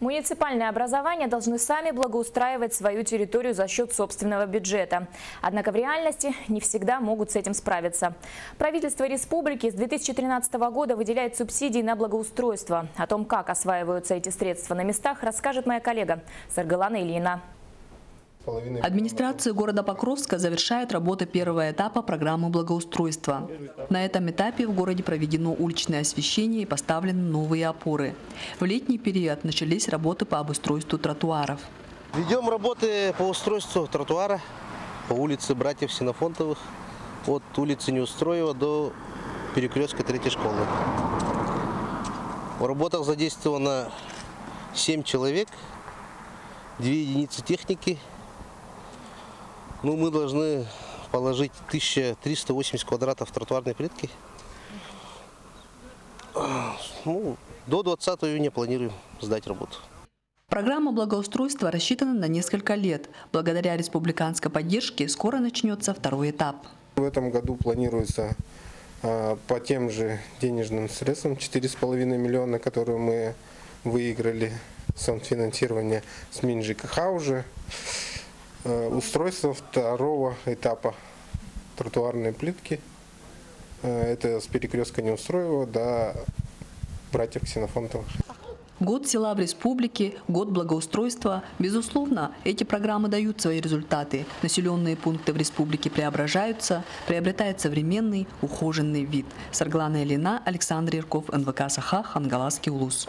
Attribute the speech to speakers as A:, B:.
A: Муниципальные образования должны сами благоустраивать свою территорию за счет собственного бюджета. Однако в реальности не всегда могут с этим справиться. Правительство республики с 2013 года выделяет субсидии на благоустройство. О том, как осваиваются эти средства на местах, расскажет моя коллега Саргалана Ильина.
B: Администрация города Покровска завершает работы первого этапа программы благоустройства. На этом этапе в городе проведено уличное освещение и поставлены новые опоры. В летний период начались работы по обустройству тротуаров.
C: Ведем работы по устройству тротуара по улице Братьев Синофонтовых от улицы Неустроева до перекрестка 3-й школы. В работах задействовано 7 человек, 2 единицы техники. Мы должны положить 1380 квадратов тротуарной плитки. До 20 июня планируем сдать работу.
B: Программа благоустройства рассчитана на несколько лет. Благодаря республиканской поддержке скоро начнется второй этап.
D: В этом году планируется по тем же денежным средствам 4,5 миллиона, которые мы выиграли финансирование с МинЖКХ уже. Устройство второго этапа тротуарной плитки. Это с перекрестка Неустроева до Братьев Ксенофонтовых.
B: Год села в республике, год благоустройства. Безусловно, эти программы дают свои результаты. Населенные пункты в республике преображаются, приобретает современный, ухоженный вид. Саргалана Ильина, Александр Ярков, НВК Саха, Хангаласский улус.